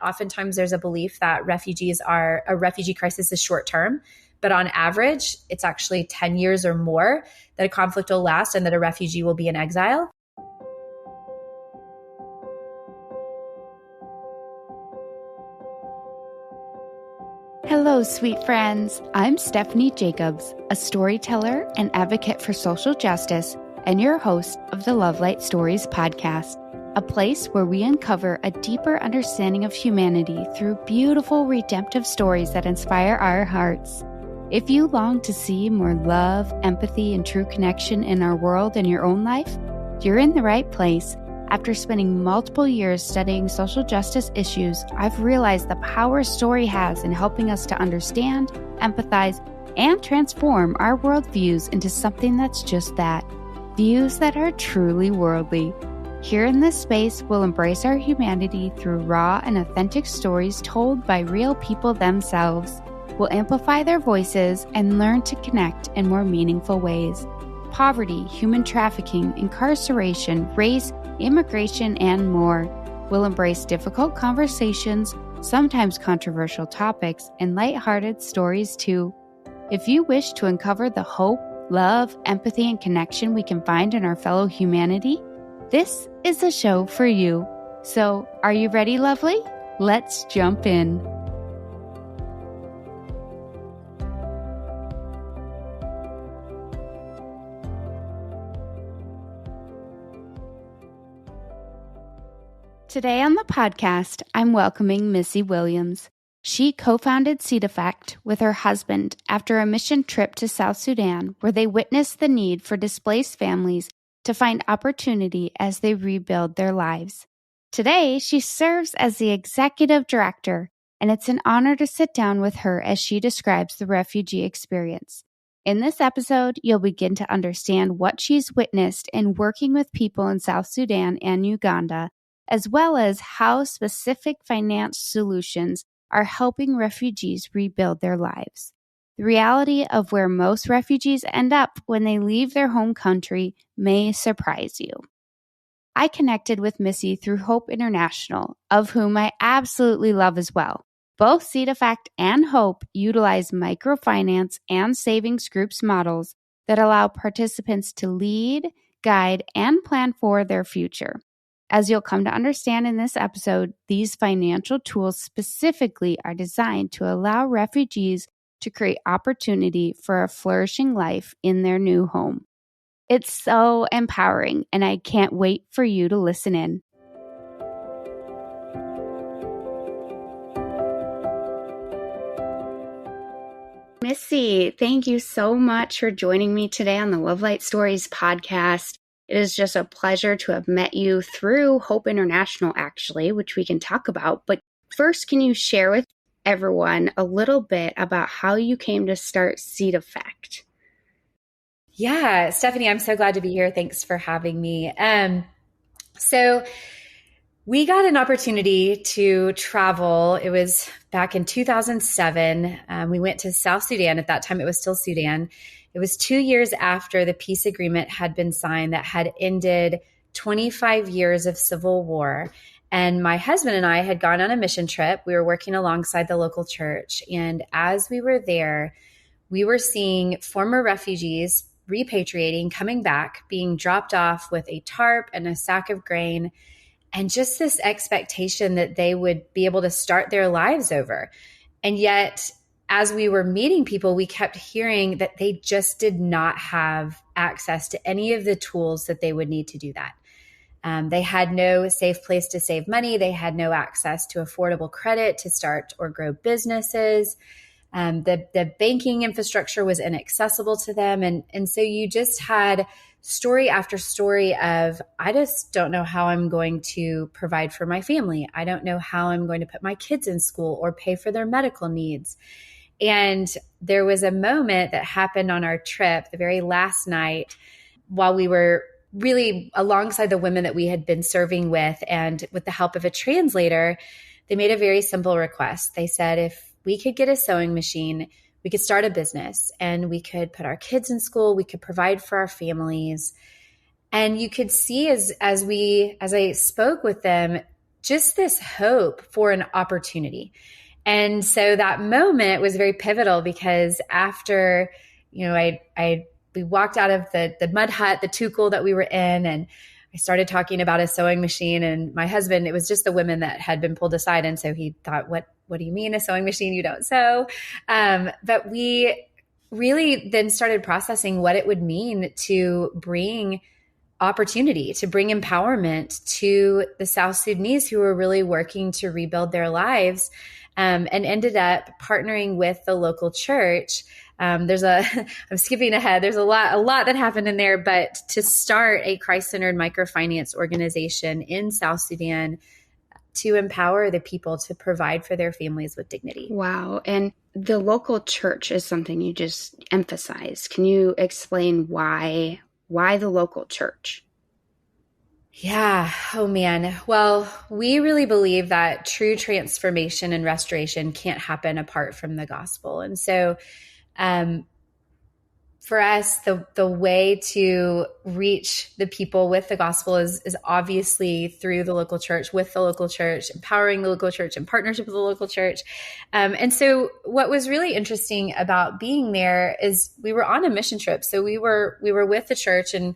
Oftentimes there's a belief that a refugee crisis is short term, but on average, it's actually 10 years or more that a conflict will last and that a refugee will be in exile. Hello, sweet friends. I'm Stephanie Jacobs, a storyteller and advocate for social justice, and your host of the Love Light Stories podcast, a place where we uncover a deeper understanding of humanity through beautiful, redemptive stories that inspire our hearts. If you long to see more love, empathy, and true connection in our world and your own life, you're in the right place. After spending multiple years studying social justice issues, I've realized the power story has in helping us to understand, empathize, and transform our worldviews into something that's just that, views that are truly worldly. Here in this space, we'll embrace our humanity through raw and authentic stories told by real people themselves. We'll amplify their voices and learn to connect in more meaningful ways. Poverty, human trafficking, incarceration, race, immigration, and more. We'll embrace difficult conversations, sometimes controversial topics, and lighthearted stories too. If you wish to uncover the hope, love, empathy, and connection we can find in our fellow humanity, this is a show for you. So, are you ready, lovely? Let's jump in. Today on the podcast, I'm welcoming Missy Williams. She co-founded Seed Effect with her husband after a mission trip to South Sudan, where they witnessed the need for displaced families to find opportunity as they rebuild their lives. Today, she serves as the executive director, and it's an honor to sit down with her as she describes the refugee experience. In this episode, you'll begin to understand what she's witnessed in working with people in South Sudan and Uganda, as well as how specific finance solutions are helping refugees rebuild their lives. The reality of where most refugees end up when they leave their home country may surprise you. I connected with Missy through Hope International, of whom I absolutely love as well. Both Seed Effect and Hope utilize microfinance and savings groups models that allow participants to lead, guide, and plan for their future. As you'll come to understand in this episode, these financial tools specifically are designed to allow refugees to create opportunity for a flourishing life in their new home. It's so empowering, and I can't wait for you to listen in. Missy, thank you so much for joining me today on the Love Light Stories podcast. It is just a pleasure to have met you through Hope International, actually, which we can talk about. But first, can you share with everyone a little bit about how you came to start Seed Effect? Yeah, Stephanie, I'm so glad to be here. Thanks for having me. So we got an opportunity to travel. It was back in 2007. We went to South Sudan. At that time, it was still Sudan. It was 2 years after the peace agreement had been signed that had ended 25 years of civil war. And my husband and I had gone on a mission trip. We were working alongside the local church. And as we were there, we were seeing former refugees repatriating, coming back, being dropped off with a tarp and a sack of grain, and just this expectation that they would be able to start their lives over. And yet, as we were meeting people, we kept hearing that they just did not have access to any of the tools that they would need to do that. They had no safe place to save money. They had no access to affordable credit to start or grow businesses. The banking infrastructure was inaccessible to them. And so you just had story after story of, I just don't know how I'm going to provide for my family. I don't know how I'm going to put my kids in school or pay for their medical needs. And there was a moment that happened on our trip, the very last night, while we were really alongside the women that we had been serving with, and with the help of a translator, they made a very simple request. They said, if we could get a sewing machine, we could start a business and we could put our kids in school, we could provide for our families. And you could see as I spoke with them, just this hope for an opportunity. And so that moment was very pivotal because after, we walked out of the mud hut, the tukul that we were in, and I started talking about a sewing machine, and my husband, it was just the women that had been pulled aside. And so he thought, what do you mean a sewing machine? You don't sew. But we really then started processing what it would mean to bring opportunity, to bring empowerment to the South Sudanese who were really working to rebuild their lives, and ended up partnering with the local church. I'm skipping ahead. There's a lot that happened in there, but to start a Christ-centered microfinance organization in South Sudan to empower the people to provide for their families with dignity. Wow. And the local church is something you just emphasized. Can you explain why the local church? Yeah. Oh, man. Well, we really believe that true transformation and restoration can't happen apart from the gospel. And so for us, the way to reach the people with the gospel is obviously through the local church, with the local church, empowering the local church, in partnership with the local church. And so what was really interesting about being there is we were on a mission trip. So we were with the church in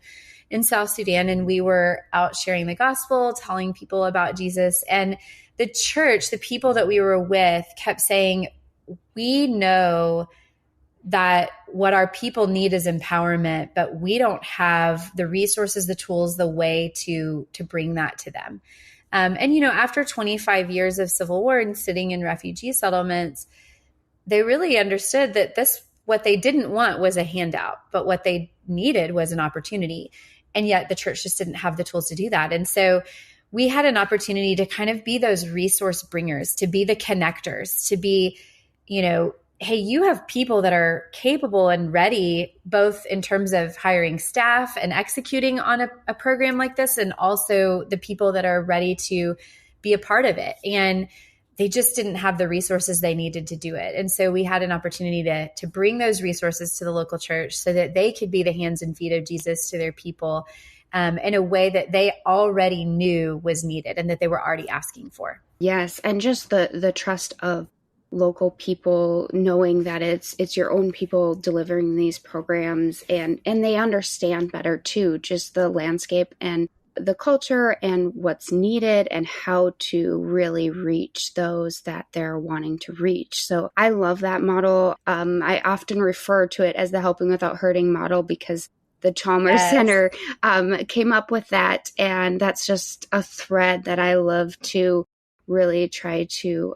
South Sudan, and we were out sharing the gospel, telling people about Jesus. And the church, the people that we were with, kept saying, we know that what our people need is empowerment, but we don't have the resources, the tools, the way to bring that to them. And, after 25 years of civil war and sitting in refugee settlements, they really understood that what they didn't want was a handout, but what they needed was an opportunity. And yet the church just didn't have the tools to do that. And so we had an opportunity to kind of be those resource bringers, to be the connectors, to be, hey, you have people that are capable and ready, both in terms of hiring staff and executing on a program like this, and also the people that are ready to be a part of it. And they just didn't have the resources they needed to do it. And so we had an opportunity to bring those resources to the local church so that they could be the hands and feet of Jesus to their people in a way that they already knew was needed and that they were already asking for. Yes. And just the trust of local people, knowing that it's your own people delivering these programs, and they understand better too, just the landscape and the culture and what's needed and how to really reach those that they're wanting to reach. So I love that model. I often refer to it as the Helping Without Hurting model because the Chalmers Center came up with that. And that's just a thread that I love to really try to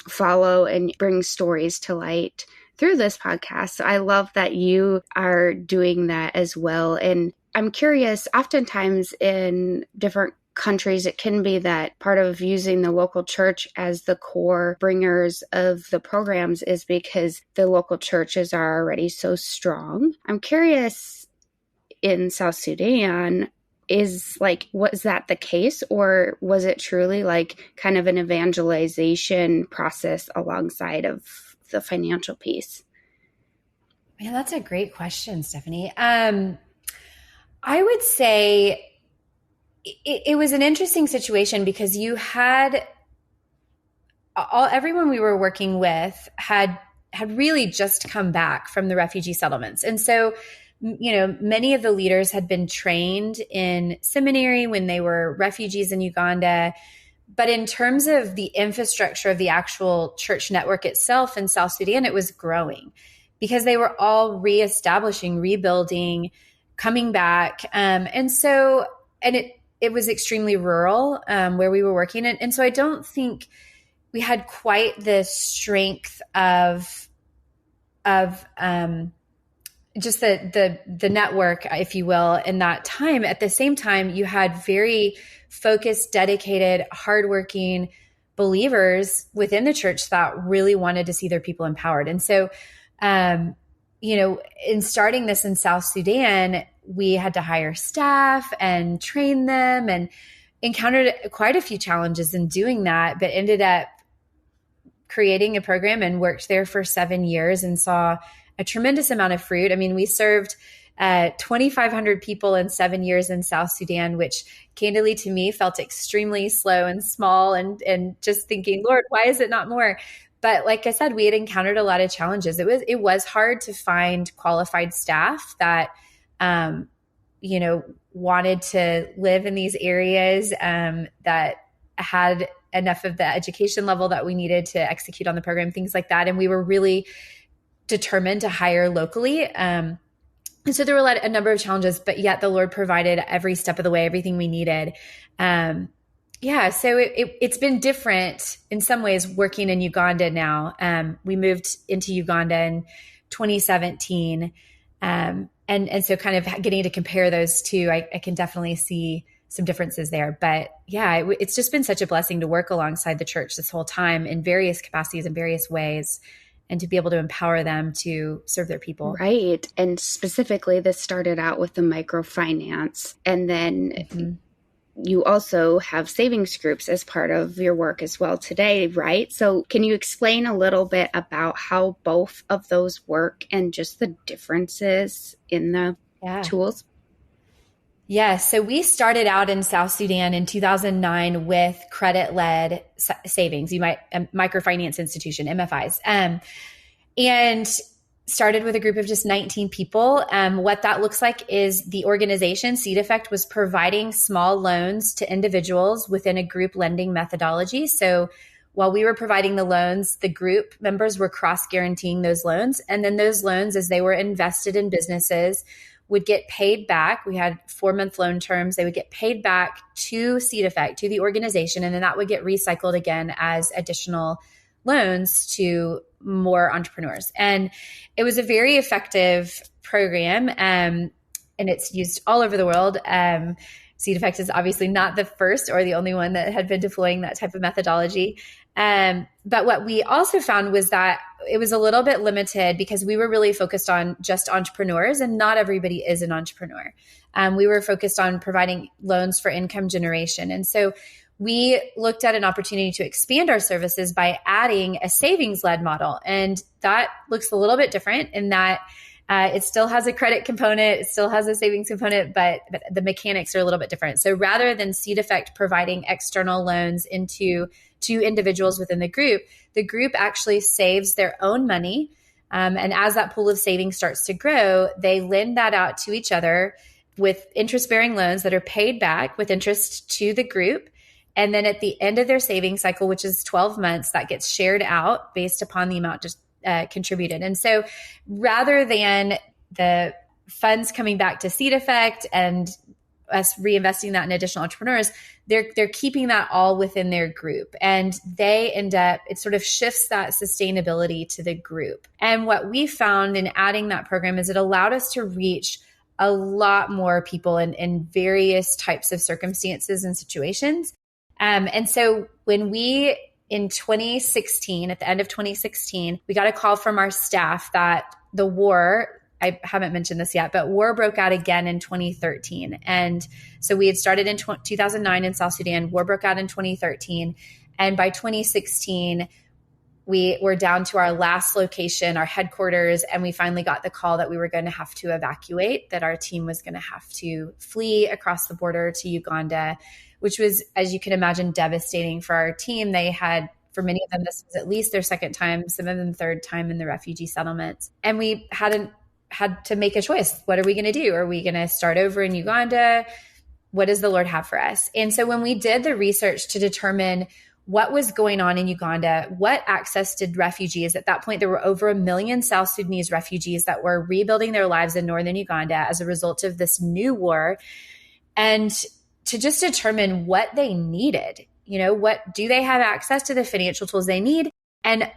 follow and bring stories to light through this podcast. So I love that you are doing that as well. And I'm curious, oftentimes in different countries, it can be that part of using the local church as the core bringers of the programs is because the local churches are already so strong. I'm curious, in South Sudan, was that the case, or was it truly like kind of an evangelization process alongside of the financial piece? Man, that's a great question, Stephanie. I would say it was an interesting situation because you had everyone we were working with had really just come back from the refugee settlements. And so, many of the leaders had been trained in seminary when they were refugees in Uganda. But in terms of the infrastructure of the actual church network itself in South Sudan, it was growing because they were all reestablishing, rebuilding, coming back. And it was extremely rural where we were working. And so I don't think we had quite the strength of just the network, if you will, in that time. At the same time, you had very focused, dedicated, hardworking believers within the church that really wanted to see their people empowered. And so, in starting this in South Sudan, we had to hire staff and train them and encountered quite a few challenges in doing that, but ended up creating a program and worked there for 7 years and saw a tremendous amount of fruit. I mean, we served 2,500 people in 7 years in South Sudan, which candidly to me felt extremely slow and small, and just thinking, Lord, why is it not more? But like I said, we had encountered a lot of challenges. It was hard to find qualified staff that, wanted to live in these areas, that had enough of the education level that we needed to execute on the program, things like that. And we were really determined to hire locally. And so there were a number of challenges, but yet the Lord provided every step of the way, everything we needed. So it's been different in some ways working in Uganda now. We moved into Uganda in 2017. And so kind of getting to compare those two, I can definitely see some differences there. But yeah, it's just been such a blessing to work alongside the church this whole time in various capacities, in various ways, and to be able to empower them to serve their people. Right. And specifically, this started out with the microfinance. And then you also have savings groups as part of your work as well today, right? So can you explain a little bit about how both of those work and just the differences in the tools? Yeah. So we started out in South Sudan in 2009 with credit-led savings, microfinance institution, MFIs, and started with a group of just 19 people. What that looks like is the organization, Seed Effect, was providing small loans to individuals within a group lending methodology. So while we were providing the loans, the group members were cross-guaranteeing those loans. And then those loans, as they were invested in businesses, would get paid back. We had 4-month loan terms. They would get paid back to Seed Effect, to the organization, and then that would get recycled again as additional loans to more entrepreneurs. And it was a very effective program, and it's used all over the world. Seed Effect is obviously not the first or the only one that had been deploying that type of methodology. But what we also found was that it was a little bit limited because we were really focused on just entrepreneurs, and not everybody is an entrepreneur. We were focused on providing loans for income generation. And so we looked at an opportunity to expand our services by adding a savings-led model. And that looks a little bit different in that it still has a credit component, it still has a savings component, but the mechanics are a little bit different. So rather than Seed Effect providing external loans to individuals within the group actually saves their own money. And as that pool of savings starts to grow, they lend that out to each other with interest-bearing loans that are paid back with interest to the group. And then at the end of their savings cycle, which is 12 months, that gets shared out based upon the amount just contributed. And so rather than the funds coming back to Seed Effect and us reinvesting that in additional entrepreneurs, they're keeping that all within their group. And they end up, it sort of shifts that sustainability to the group. And what we found in adding that program is it allowed us to reach a lot more people in various types of circumstances and situations. And so when we, in 2016, at the end of 2016, we got a call from our staff that the war, I haven't mentioned this yet, but war broke out again in 2013. And so we had started in 2009 in South Sudan, war broke out in 2013. And by 2016, we were down to our last location, our headquarters, and we finally got the call that we were going to have to evacuate, that our team was going to have to flee across the border to Uganda, which was, as you can imagine, devastating for our team. They had, for many of them, this was at least their second time, some of them third time in the refugee settlements. And we had to make a choice. What are we going to do? Are we going to start over in Uganda? What does the Lord have for us? And so when we did the research to determine what was going on in Uganda, what access did refugees, at that point, there were over 1 million South Sudanese refugees that were rebuilding their lives in northern Uganda as a result of this new war. And to just determine what they needed, what do they have access to the financial tools they need? And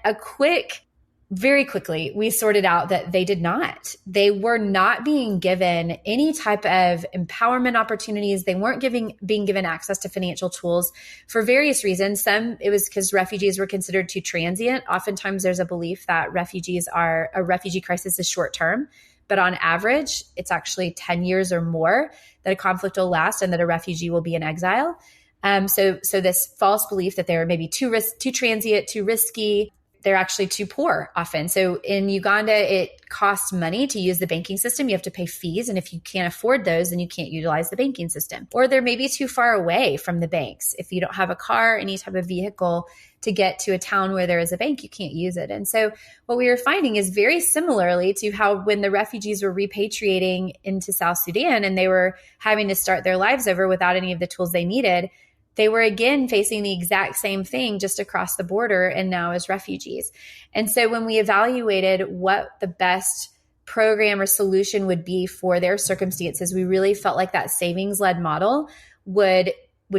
very quickly, we sorted out that they did not. They were not being given any type of empowerment opportunities. They weren't being given access to financial tools for various reasons. Some, it was because refugees were considered too transient. Oftentimes there's a belief that a refugee crisis is short term, but on average, it's actually 10 years or more that a conflict will last and that a refugee will be in exile. So this false belief that they were maybe too transient, too risky, they're actually too poor often. So in Uganda, it costs money to use the banking system. You have to pay fees. And if you can't afford those, then you can't utilize the banking system. Or they're maybe too far away from the banks. If you don't have a car, any type of vehicle to get to a town where there is a bank, you can't use it. And so what we were finding is very similarly to how when the refugees were repatriating into South Sudan and they were having to start their lives over without any of the tools they needed, they were again facing the exact same thing just across the border and now as refugees. And so when we evaluated what the best program or solution would be for their circumstances, we really felt like that savings-led model would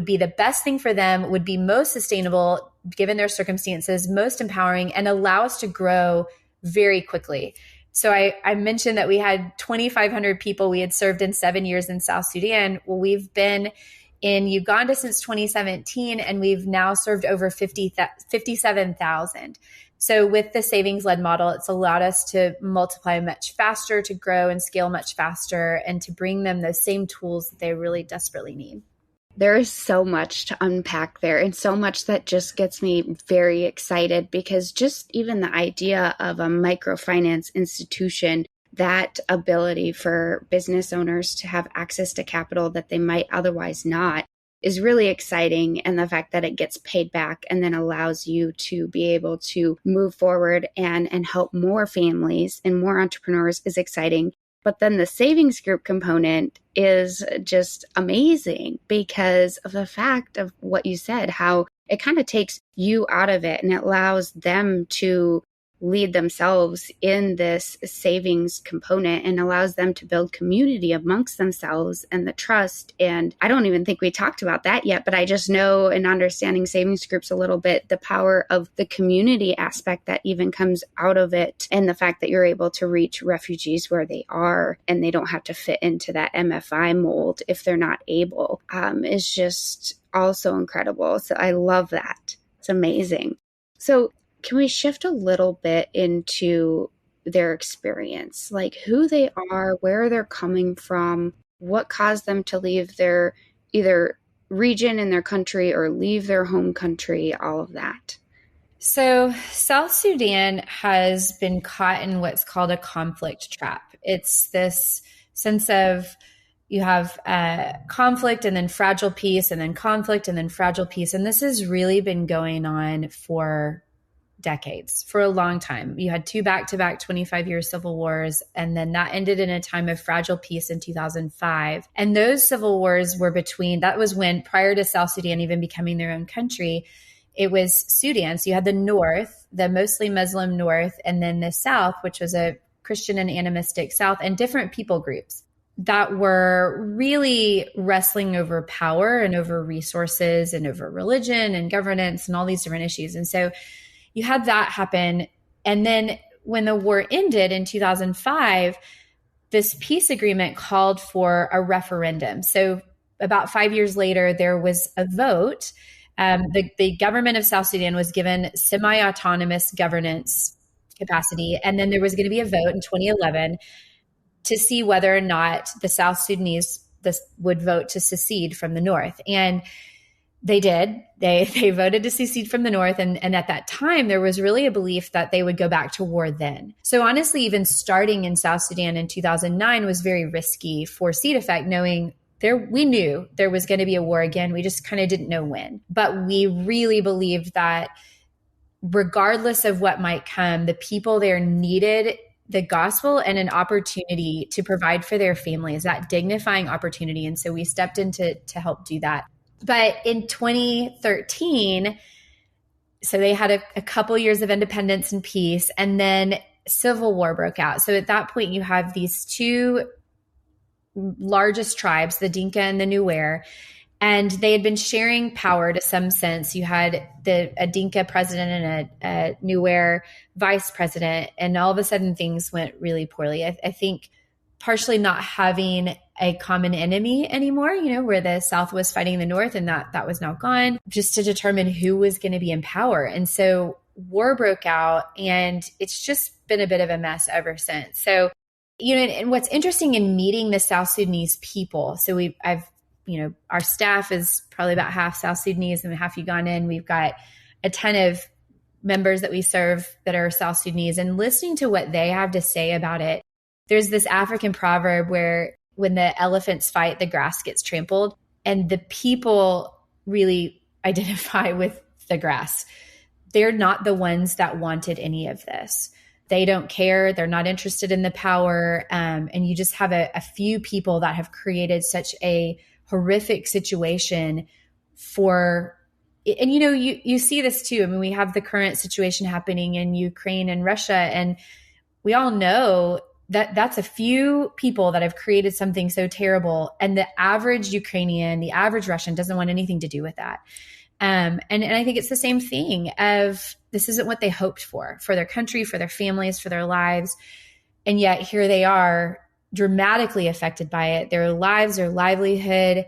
be the best thing for them, would be most sustainable given their circumstances, most empowering, and allow us to grow very quickly. So I mentioned that we had 2,500 people we had served in 7 years in South Sudan. Well, we've been in Uganda since 2017, and we've now served over 57,000. So with the savings-led model, it's allowed us to multiply much faster, to grow and scale much faster, and to bring them those same tools that they really desperately need. There is so much to unpack there, and so much that just gets me very excited, because just even the idea of a microfinance institution, that ability for business owners to have access to capital that they might otherwise not, is really exciting. And the fact that it gets paid back and then allows you to be able to move forward and help more families and more entrepreneurs is exciting. But then the savings group component is just amazing because of the fact of what you said, how it kind of takes you out of it and it allows them to lead themselves in this savings component and allows them to build community amongst themselves and the trust. And I don't even think we talked about that yet, but I just know, in understanding savings groups a little bit, the power of the community aspect that even comes out of it, and the fact that you're able to reach refugees where they are and they don't have to fit into that MFI mold if they're not able, is just also incredible. So I love that. It's amazing. So can we shift a little bit into their experience, like who they are, where they're coming from, what caused them to leave their either region in their country or leave their home country, all of that? So South Sudan has been caught in what's called a conflict trap. It's this sense of you have conflict and then fragile peace and then conflict and then fragile peace. And this has really been going on for decades, for a long time. You had two back-to-back 25-year civil wars, and then that ended in a time of fragile peace in 2005. And those civil wars were that was when, prior to South Sudan even becoming their own country, it was Sudan. So you had the north, the mostly Muslim north, and then the south, which was a Christian and animistic south, and different people groups that were really wrestling over power and over resources and over religion and governance and all these different issues. And so you had that happen. And then when the war ended in 2005, this peace agreement called for a referendum. So about 5 years later, there was a vote. The government of South Sudan was given semi-autonomous governance capacity. And then there was going to be a vote in 2011 to see whether or not the South Sudanese would vote to secede from the North. And they did. They voted to secede from the North. And at that time, there was really a belief that they would go back to war then. So honestly, even starting in South Sudan in 2009 was very risky for seed effect, knowing we knew there was going to be a war again. We just kind of didn't know when. But we really believed that regardless of what might come, the people there needed the gospel and an opportunity to provide for their families, that dignifying opportunity. And so we stepped in to help do that. But in 2013, so they had a couple years of independence and peace, and then civil war broke out. So at that point, you have these two largest tribes, the Dinka and the Nuer, and they had been sharing power to some sense. You had a Dinka president and a Nuer vice president, and all of a sudden things went really poorly. I think partially not having a common enemy anymore, where the South was fighting the North and that was now gone, just to determine who was going to be in power. And so war broke out, and it's just been a bit of a mess ever since. So, and what's interesting in meeting the South Sudanese people, so our staff is probably about half South Sudanese and half Ugandan. We've got a ton of members that we serve that are South Sudanese and listening to what they have to say about it. There's this African proverb where when the elephants fight, the grass gets trampled, and the people really identify with the grass. They're not the ones that wanted any of this. They don't care. They're not interested in the power. And you just have a few people that have created such a horrific situation for, and you see this too. I mean, we have the current situation happening in Ukraine and Russia, and we all know that that's a few people that have created something so terrible. And the average Ukrainian, the average Russian doesn't want anything to do with that. And I think it's the same thing of this isn't what they hoped for their country, for their families, for their lives. And yet here they are dramatically affected by it, their lives, their livelihood,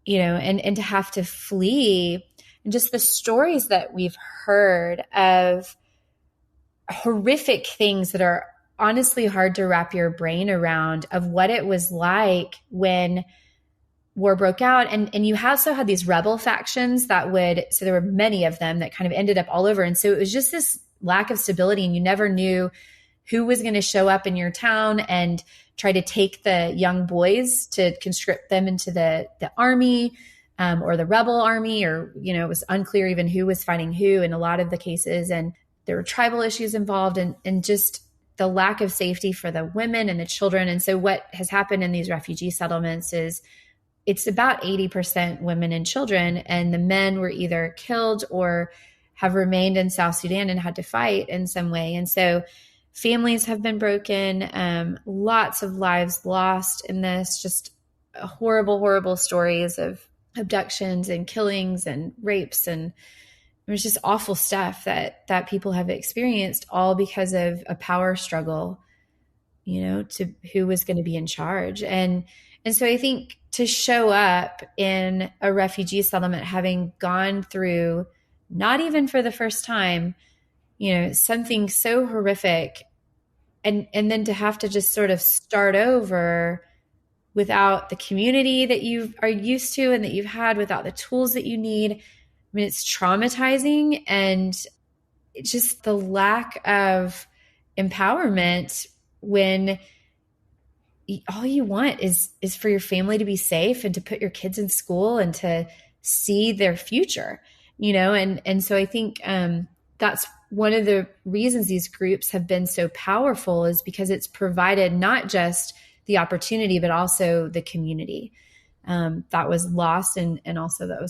and to have to flee. And just the stories that we've heard of horrific things that are honestly hard to wrap your brain around of what it was like when war broke out. And you also had these rebel factions so there were many of them that kind of ended up all over. And so it was just this lack of stability, and you never knew who was going to show up in your town and try to take the young boys to conscript them into the army or the rebel army, or, it was unclear even who was fighting who in a lot of the cases. And there were tribal issues involved, and just the lack of safety for the women and the children. And so what has happened in these refugee settlements is it's about 80% women and children, and the men were either killed or have remained in South Sudan and had to fight in some way. And so families have been broken, lots of lives lost in this, just horrible, horrible stories of abductions and killings and rapes. And it was just awful stuff that people have experienced, all because of a power struggle, to who was going to be in charge. And so I think to show up in a refugee settlement, having gone through, not even for the first time, something so horrific, and then to have to just sort of start over without the community that you are used to and that you've had, without the tools that you need. I mean, it's traumatizing, and it's just the lack of empowerment when all you want is for your family to be safe and to put your kids in school and to see their future, and so I think that's one of the reasons these groups have been so powerful, is because it's provided not just the opportunity, but also the community that was lost and also that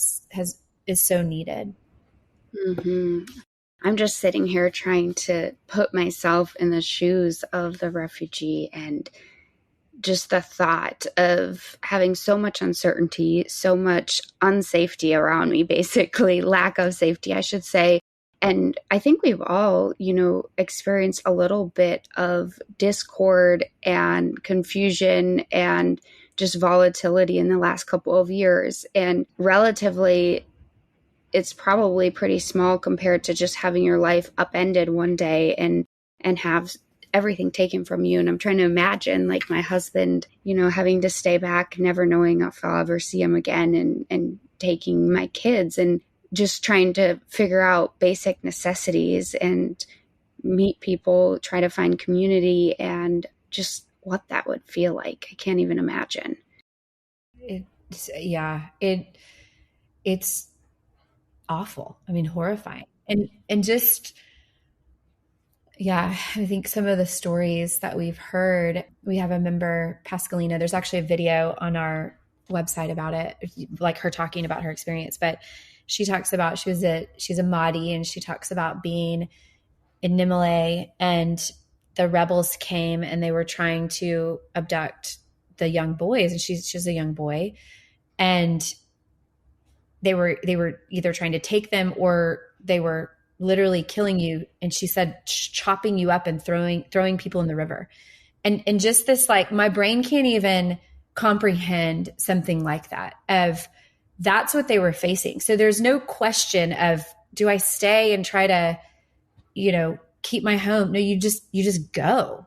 is so needed. Mm-hmm. I'm just sitting here trying to put myself in the shoes of the refugee, and just the thought of having so much uncertainty, so much unsafety around me, basically lack of safety, I should say. And I think we've all, experienced a little bit of discord and confusion and just volatility in the last couple of years. And relatively, it's probably pretty small compared to just having your life upended one day and have everything taken from you. And I'm trying to imagine, like, my husband, having to stay back, never knowing if I'll ever see him again, and taking my kids and just trying to figure out basic necessities and meet people, try to find community, and just what that would feel like. I can't even imagine. It's awful. I mean, horrifying. And just, I think some of the stories that we've heard, we have a member, Pascalina, there's actually a video on our website about it, like her talking about her experience, but she talks about, she's a Mahdi, and she talks about being in Nimale, and the rebels came and they were trying to abduct the young boys, and she's a young boy, and they were either trying to take them or they were literally killing you. And she said, chopping you up and throwing people in the river. And just this, like, my brain can't even comprehend something like that, of that's what they were facing. So there's no question of, do I stay and try to, keep my home? No, you just go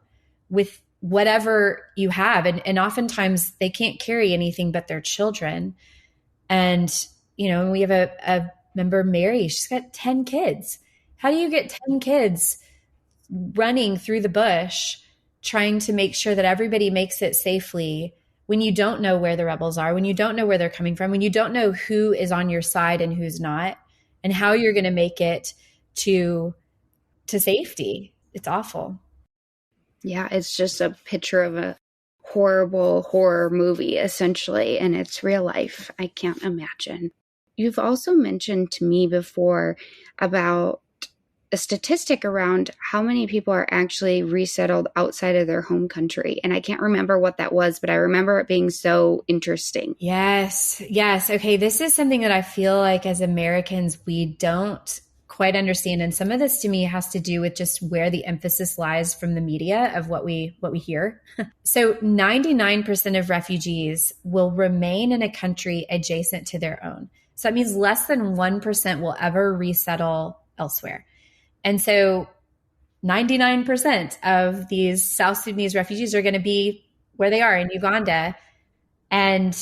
with whatever you have. And oftentimes they can't carry anything but their children. And, we have a member, Mary, she's got 10 kids. How do you get 10 kids running through the bush trying to make sure that everybody makes it safely when you don't know where the rebels are, when you don't know where they're coming from, when you don't know who is on your side and who's not, and how you're going to make it to safety? It's awful. Yeah, it's just a picture of a horrible horror movie, essentially, and it's real life. I can't imagine. You've also mentioned to me before about a statistic around how many people are actually resettled outside of their home country. And I can't remember what that was, but I remember it being so interesting. Yes. Yes. Okay. This is something that I feel like as Americans, we don't quite understand. And some of this to me has to do with just where the emphasis lies from the media of what we hear. So 99% of refugees will remain in a country adjacent to their own. So that means less than 1% will ever resettle elsewhere. And so 99% of these South Sudanese refugees are going to be where they are in Uganda. And,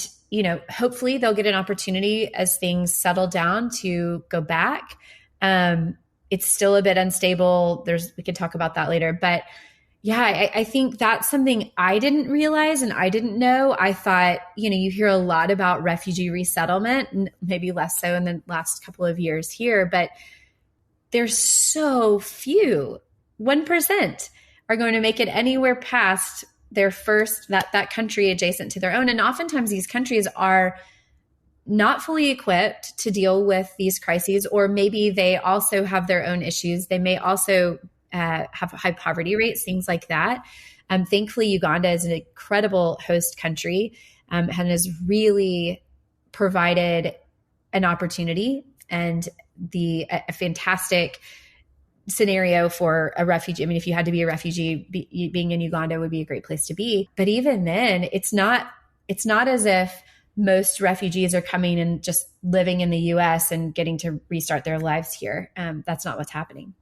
hopefully they'll get an opportunity as things settle down to go back. It's still a bit unstable. We could talk about that later. But yeah, I think that's something I didn't realize and I didn't know. I thought, you hear a lot about refugee resettlement, and maybe less so in the last couple of years here, but there's so few. 1% are going to make it anywhere past their first, that country adjacent to their own. And oftentimes these countries are not fully equipped to deal with these crises, or maybe they also have their own issues. They may also have high poverty rates, things like that. Thankfully, Uganda is an incredible host country and has really provided an opportunity and a fantastic scenario for a refugee. I mean, if you had to be a refugee, being in Uganda would be a great place to be. But even then, it's not as if most refugees are coming and just living in the US and getting to restart their lives here. That's not what's happening.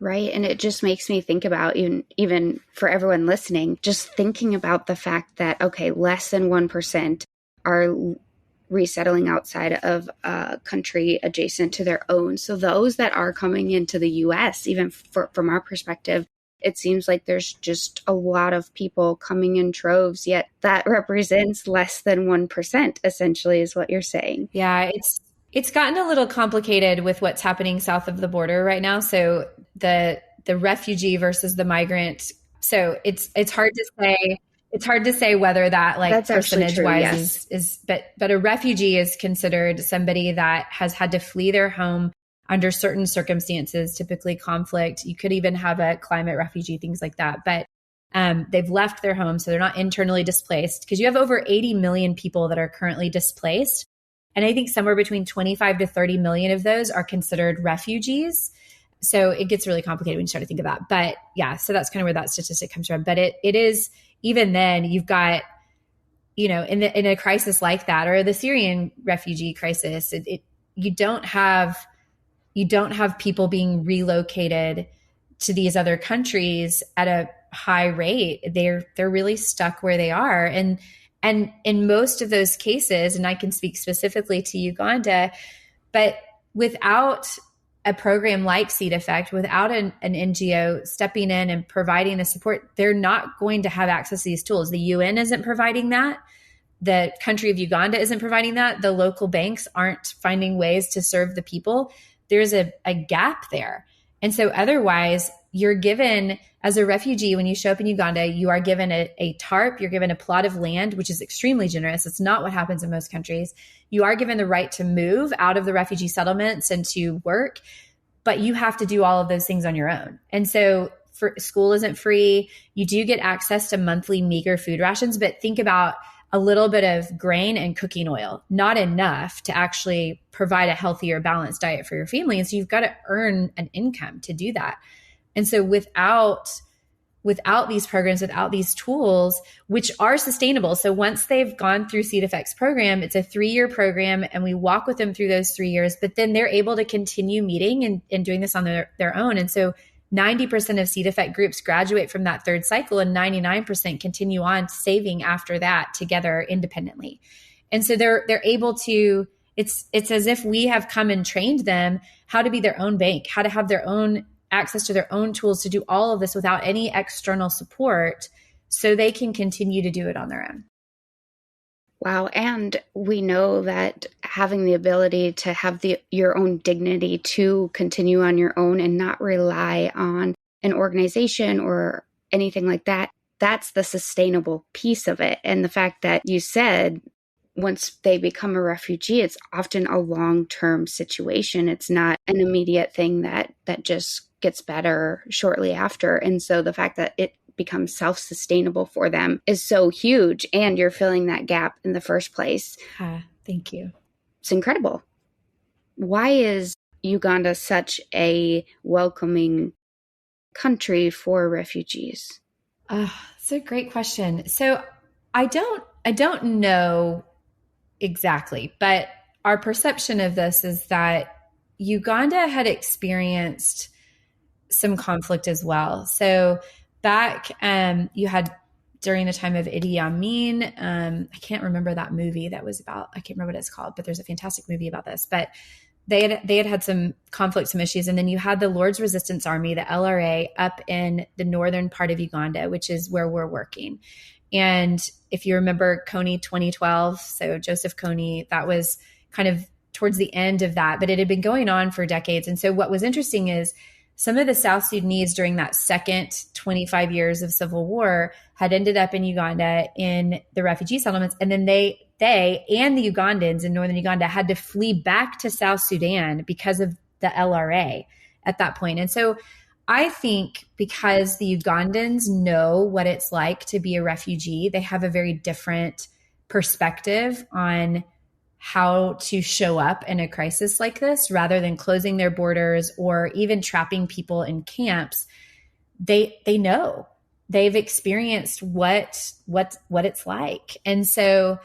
Right. And it just makes me think about, even for everyone listening, just thinking about the fact that, okay, less than 1% are resettling outside of a country adjacent to their own. So those that are coming into the US, even from our perspective, it seems like there's just a lot of people coming in troves, yet that represents less than 1%, essentially, is what you're saying. Yeah, it's gotten a little complicated with what's happening south of the border right now. So the refugee versus the migrant. So it's hard to say. It's hard to say whether that percentage wise is but a refugee is considered somebody that has had to flee their home under certain circumstances, typically conflict. You could even have a climate refugee, things like that. But they've left their home, so they're not internally displaced, because you have over 80 million people that are currently displaced. And I think somewhere between 25 to 30 million of those are considered refugees. So it gets really complicated when you start to think of that. But yeah, so that's kind of where that statistic comes from. But it is, even then, you've got, in a crisis like that, or the Syrian refugee crisis, you don't have people being relocated to these other countries at a high rate. They're really stuck where they are. And in most of those cases, and I can speak specifically to Uganda, but without a program like Seed Effect, without an NGO stepping in and providing the support, they're not going to have access to these tools. The UN isn't providing that. The country of Uganda isn't providing that. The local banks aren't finding ways to serve the people. There's a gap there. And so otherwise, you're given, as a refugee, when you show up in Uganda, you are given a tarp, you're given a plot of land, which is extremely generous. It's not what happens in most countries. You are given the right to move out of the refugee settlements and to work, but you have to do all of those things on your own. And so school isn't free. You do get access to monthly meager food rations, but think about a little bit of grain and cooking oil, not enough to actually provide a healthier, balanced diet for your family. And so you've got to earn an income to do that. And so without these programs, without these tools, which are sustainable. So once they've gone through Seed Effect's program, it's a 3-year program, and we walk with them through those 3 years, but then they're able to continue meeting and doing this on their own. And so 90% of Seed Effect groups graduate from that third cycle, and 99% continue on saving after that together independently. And so they're able to, It's as if we have come and trained them how to be their own bank, how to have their own access to their own tools to do all of this without any external support so they can continue to do it on their own. Wow. And we know that having the ability to have your own dignity to continue on your own and not rely on an organization or anything like that, that's the sustainable piece of it. And the fact that you said once they become a refugee, it's often a long-term situation. It's not an immediate thing that just gets better shortly after. And so the fact that it becomes self-sustainable for them is so huge. And you're filling that gap in the first place. Thank you. It's incredible. Why is Uganda such a welcoming country for refugees? That's a great question. So I don't know exactly, but our perception of this is that Uganda had experienced some conflict as well. So back, you had during the time of Idi Amin, I can't remember that movie that was about, I can't remember what it's called, but there's a fantastic movie about this, but they had some conflict, some issues. And then you had the Lord's Resistance Army, the LRA, up in the northern part of Uganda, which is where we're working. And if you remember Kony 2012, so Joseph Kony, that was kind of towards the end of that, but it had been going on for decades. And so what was interesting is some of the South Sudanese during that second 25 years of civil war had ended up in Uganda in the refugee settlements. And then they and the Ugandans in northern Uganda had to flee back to South Sudan because of the LRA at that point. And so I think because the Ugandans know what it's like to be a refugee, they have a very different perspective on how to show up in a crisis like this rather than closing their borders or even trapping people in camps. They know, they've experienced what it's like. And so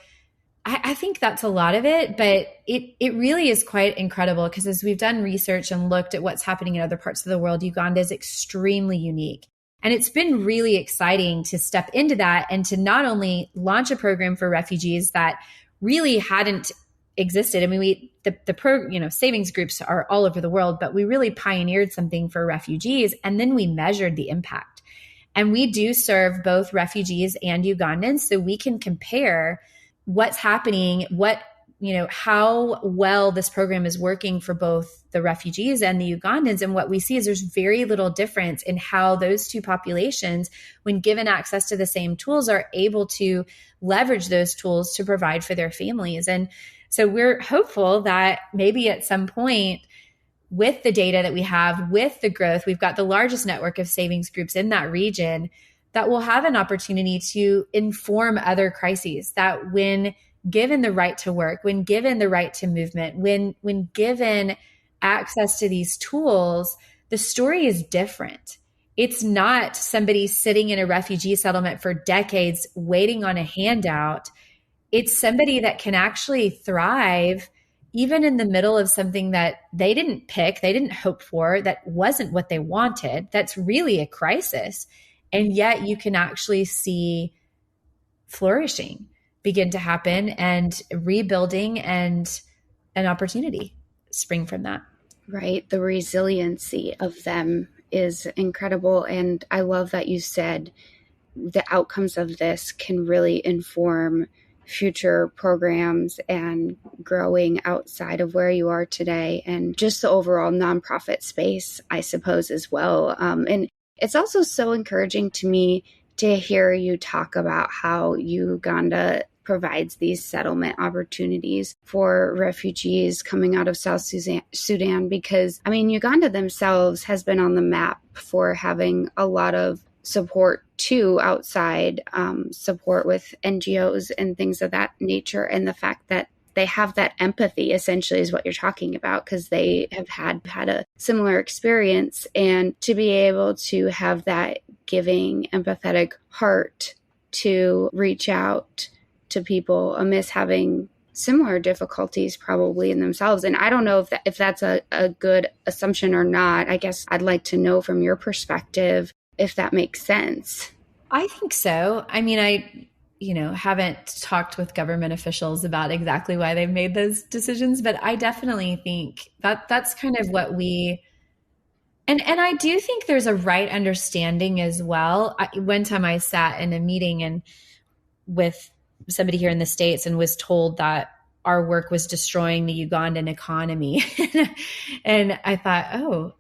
I think that's a lot of it, but it really is quite incredible because as we've done research and looked at what's happening in other parts of the world, Uganda is extremely unique. And it's been really exciting to step into that and to not only launch a program for refugees that really hadn't existed. I mean, the savings groups are all over the world, but we really pioneered something for refugees. And then we measured the impact. And we do serve both refugees and Ugandans, so we can compare what's happening, how well this program is working for both the refugees and the Ugandans. And what we see is there's very little difference in how those two populations, when given access to the same tools, are able to leverage those tools to provide for their families. And so we're hopeful that maybe at some point, with the data that we have, with the growth, we've got the largest network of savings groups in that region, that we'll have an opportunity to inform other crises, that when given the right to work, when given the right to movement, when given access to these tools, the story is different. It's not somebody sitting in a refugee settlement for decades waiting on a handout. It's somebody that can actually thrive even in the middle of something that they didn't pick, they didn't hope for, that wasn't what they wanted. That's really a crisis. And yet you can actually see flourishing begin to happen and rebuilding and an opportunity spring from that. Right. The resiliency of them is incredible. And I love that you said the outcomes of this can really inform future programs and growing outside of where you are today and just the overall nonprofit space, I suppose, as well. And it's also so encouraging to me to hear you talk about how Uganda provides these settlement opportunities for refugees coming out of South Sudan, because, I mean, Uganda themselves has been on the map for having a lot of support too, outside support with NGOs and things of that nature. And the fact that they have that empathy essentially is what you're talking about, because they have had a similar experience, and to be able to have that giving, empathetic heart to reach out to people amidst having similar difficulties probably in themselves. And I don't know if that's a good assumption or not. I guess I'd like to know from your perspective if that makes sense. I think so. I mean, haven't talked with government officials about exactly why they've made those decisions, but I definitely think that that's kind of what and I do think there's a right understanding as well. One time I sat in a meeting and with somebody here in the States and was told that our work was destroying the Ugandan economy. And I thought, oh,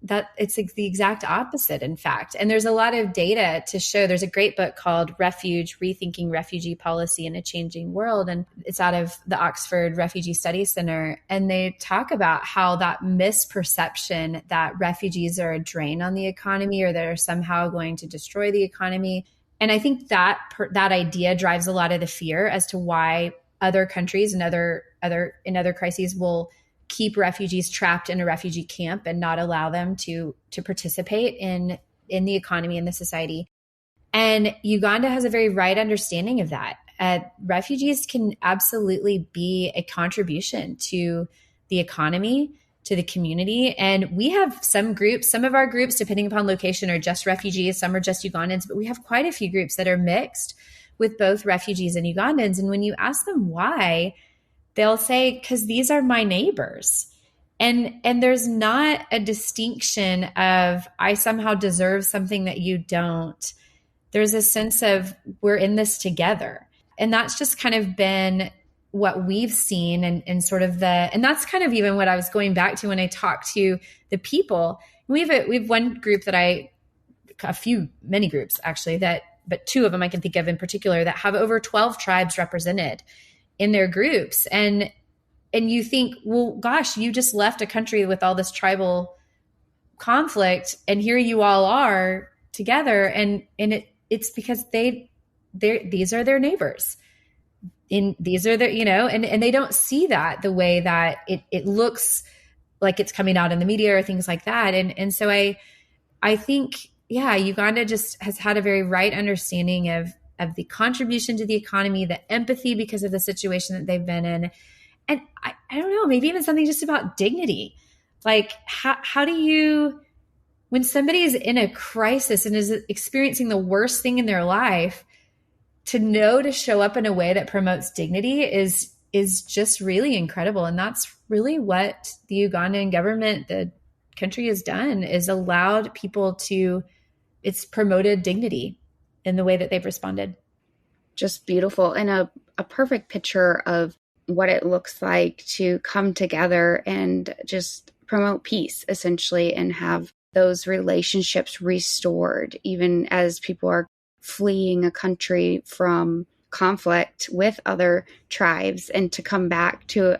that it's the exact opposite, in fact. And there's a lot of data to show. There's a great book called Refuge, Rethinking Refugee Policy in a Changing World. And it's out of the Oxford Refugee Studies Center. And they talk about how that misperception that refugees are a drain on the economy or they're somehow going to destroy the economy. And I think that idea drives a lot of the fear as to why other countries and in other crises will keep refugees trapped in a refugee camp and not allow them to participate in the economy and the society. And Uganda has a very right understanding of that. Refugees can absolutely be a contribution to the economy, to the community. And we have some of our groups, depending upon location, are just refugees, some are just Ugandans, but we have quite a few groups that are mixed with both refugees and Ugandans. And when you ask them why, they'll say, because these are my neighbors. And there's not a distinction of I somehow deserve something that you don't. There's a sense of we're in this together. And that's just kind of been what we've seen and sort of and that's kind of even what I was going back to when I talked to the people. We've one group many groups actually, but two of them I can think of in particular that have over 12 tribes represented in their groups. And you think, well, gosh, you just left a country with all this tribal conflict and here you all are together. And it's because these are their neighbors. These are their, and they don't see that the way that it looks like it's coming out in the media or things like that. And so I think, yeah, Uganda just has had a very right understanding of the contribution to the economy, the empathy because of the situation that they've been in. And I don't know, maybe even something just about dignity. Like how do you, when somebody is in a crisis and is experiencing the worst thing in their life, to know to show up in a way that promotes dignity is just really incredible. And that's really what the Ugandan government, the country has done, is allowed people it's promoted dignity in the way that they've responded. Just beautiful. And a perfect picture of what it looks like to come together and just promote peace, essentially, and have those relationships restored, even as people are fleeing a country from conflict with other tribes, and to come back to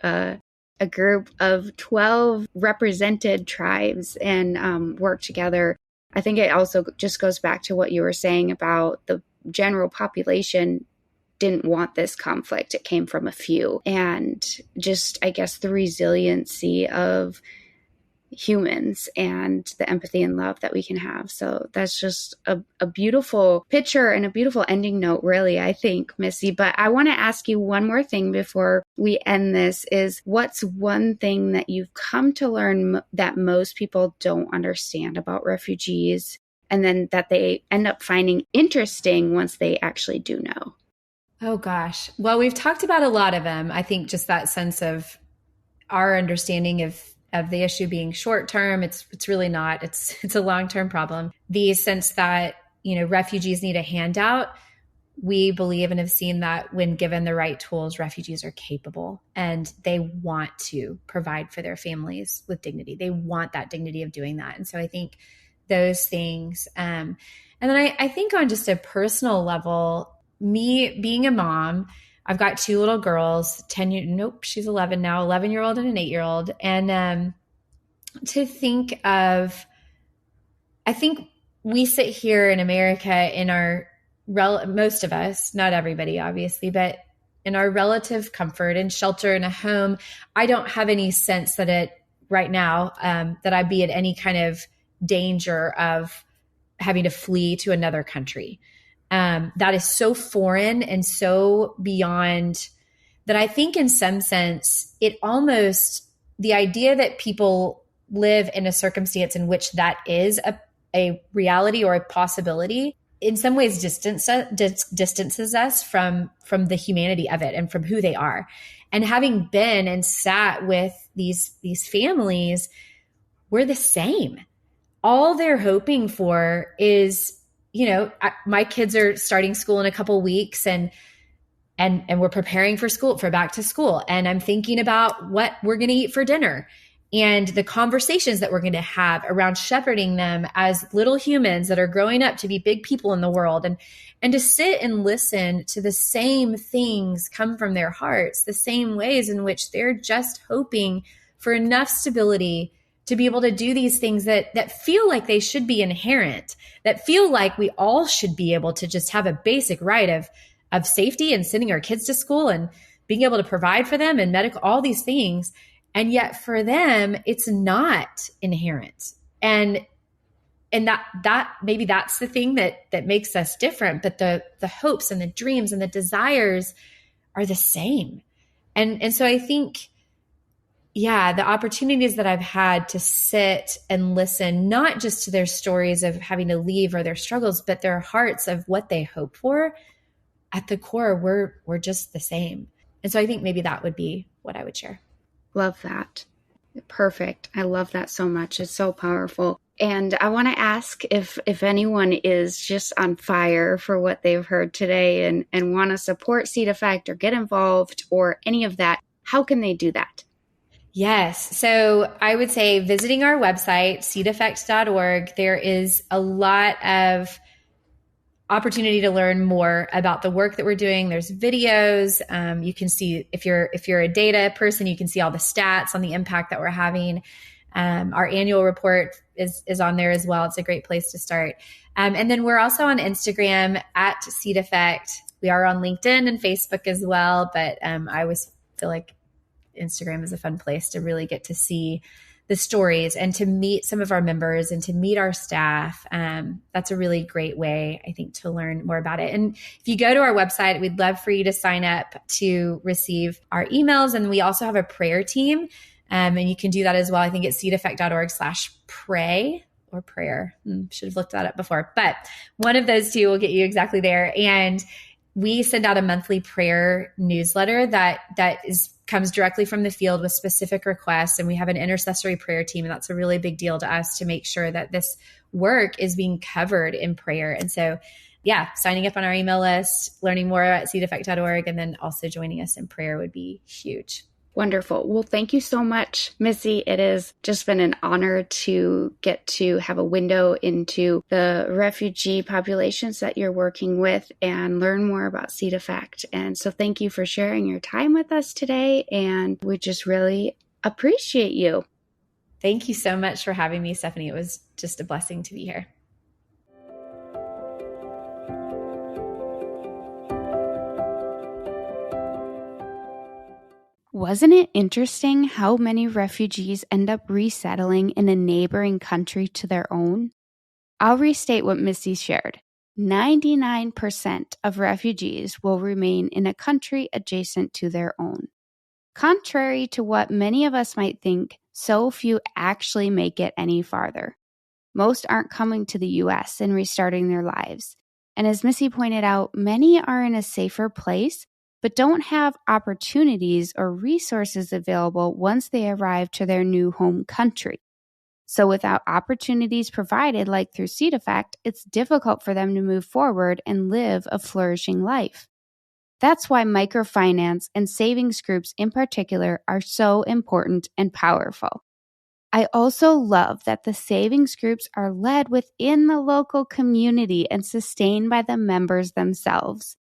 a group of 12 represented tribes and work together. I think it also just goes back to what you were saying about the general population didn't want this conflict. It came from a few. And just, I guess, the resiliency of humans and the empathy and love that we can have. So that's just a beautiful picture and a beautiful ending note, really, I think, Missy. But I want to ask you one more thing before we end this is, what's one thing that you've come to learn that most people don't understand about refugees, and then that they end up finding interesting once they actually do know? Oh, gosh. Well, we've talked about a lot of them. I think just that sense of our understanding of the issue being short term. It's really not. It's a long-term problem. The sense that, refugees need a handout. We believe and have seen that when given the right tools, refugees are capable and they want to provide for their families with dignity. They want that dignity of doing that. And so I think those things. And then I think on just a personal level, me being a mom, I've got two little girls, she's 11 now, 11-year-old and an 8-year-old. And to think of, I think we sit here in America in our, most of us, not everybody obviously, but in our relative comfort and shelter in a home. I don't have any sense that right now, that I'd be in any kind of danger of having to flee to another country. That is so foreign and so beyond that I think in some sense, the idea that people live in a circumstance in which that is a reality or a possibility in some ways distances us from the humanity of it and from who they are. And having been and sat with these families, we're the same. All they're hoping for is, my kids are starting school in a couple weeks, and we're preparing for back to school. And I'm thinking about what we're going to eat for dinner and the conversations that we're going to have around shepherding them as little humans that are growing up to be big people in the world, and to sit and listen to the same things come from their hearts, the same ways in which they're just hoping for enough stability to be able to do these things that feel like they should be inherent, that feel like we all should be able to just have a basic right of safety and sending our kids to school and being able to provide for them and medical, all these things. And yet for them, it's not inherent. And that maybe that's the thing that makes us different. But the hopes and the dreams and the desires are the same. And so I think, the opportunities that I've had to sit and listen, not just to their stories of having to leave or their struggles, but their hearts of what they hope for, at the core, we're just the same. And so I think maybe that would be what I would share. Love that. Perfect. I love that so much. It's so powerful. And I want to ask if anyone is just on fire for what they've heard today and want to support Seed Effect or get involved or any of that, how can they do that? Yes. So I would say visiting our website, seedeffect.org, there is a lot of opportunity to learn more about the work that we're doing. There's videos. You can see, if you're a data person, you can see all the stats on the impact that we're having. Our annual report is on there as well. It's a great place to start. And then we're also on Instagram at Seed Effect. We are on LinkedIn and Facebook as well. But I always feel like Instagram is a fun place to really get to see the stories and to meet some of our members and to meet our staff. That's a really great way, I think, to learn more about it. And if you go to our website, we'd love for you to sign up to receive our emails. And we also have a prayer team. And you can do that as well. I think it's seedeffect.org/pray or prayer. Should have looked that up before, but one of those two will get you exactly there. And we send out a monthly prayer newsletter that comes directly from the field with specific requests. And we have an intercessory prayer team. And that's a really big deal to us to make sure that this work is being covered in prayer. And so, signing up on our email list, learning more at seedeffect.org, and then also joining us in prayer would be huge. Wonderful. Well, thank you so much, Missy. It has just been an honor to get to have a window into the refugee populations that you're working with and learn more about Seed Effect. And so thank you for sharing your time with us today. And we just really appreciate you. Thank you so much for having me, Stephanie. It was just a blessing to be here. Wasn't it interesting how many refugees end up resettling in a neighboring country to their own? I'll restate what Missy shared. 99% of refugees will remain in a country adjacent to their own. Contrary to what many of us might think, so few actually make it any farther. Most aren't coming to the U.S. and restarting their lives. And as Missy pointed out, many are in a safer place but don't have opportunities or resources available once they arrive to their new home country. So without opportunities provided like through Seed Effect, it's difficult for them to move forward and live a flourishing life. That's why microfinance and savings groups in particular are so important and powerful. I also love that the savings groups are led within the local community and sustained by the members themselves.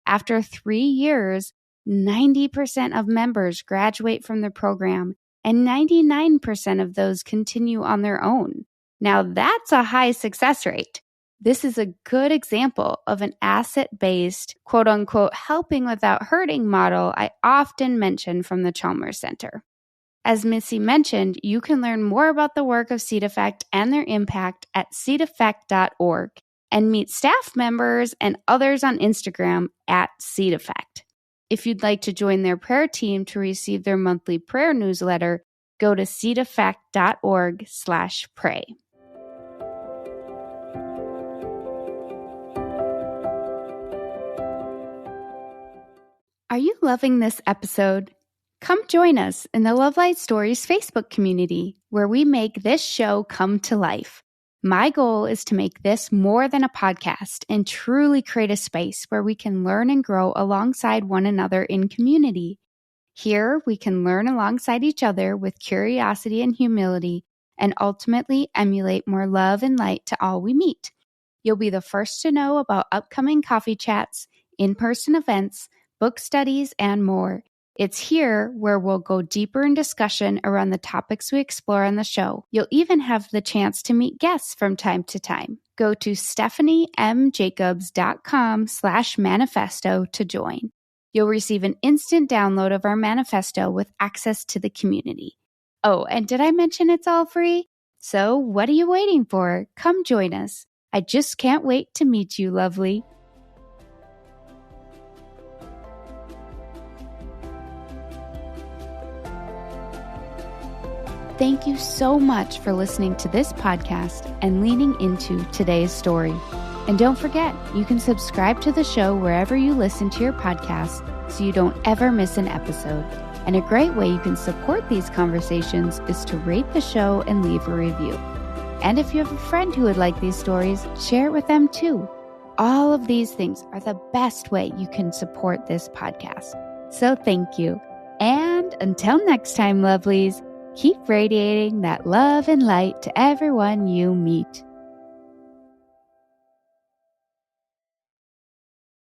After 3 years, 90% of members graduate from the program, and 99% of those continue on their own. Now that's a high success rate. This is a good example of an asset-based, quote-unquote, helping without hurting model I often mention from the Chalmers Center. As Missy mentioned, you can learn more about the work of Seed Effect and their impact at seedeffect.org. and meet staff members and others on Instagram at Seed Effect. If you'd like to join their prayer team to receive their monthly prayer newsletter, go to seedeffect.org/pray. Are you loving this episode? Come join us in the Love Light Stories Facebook community, where we make this show come to life. My goal is to make this more than a podcast and truly create a space where we can learn and grow alongside one another in community. Here, we can learn alongside each other with curiosity and humility, and ultimately emulate more love and light to all we meet. You'll be the first to know about upcoming coffee chats, in-person events, book studies, and more. It's here where we'll go deeper in discussion around the topics we explore on the show. You'll even have the chance to meet guests from time to time. Go to stephaniemjacobs.com/manifesto to join. You'll receive an instant download of our manifesto with access to the community. Oh, and did I mention it's all free? So what are you waiting for? Come join us. I just can't wait to meet you, lovely. Thank you so much for listening to this podcast and leaning into today's story. And don't forget, you can subscribe to the show wherever you listen to your podcasts so you don't ever miss an episode. And a great way you can support these conversations is to rate the show and leave a review. And if you have a friend who would like these stories, share it with them too. All of these things are the best way you can support this podcast. So thank you. And until next time, lovelies, keep radiating that love and light to everyone you meet.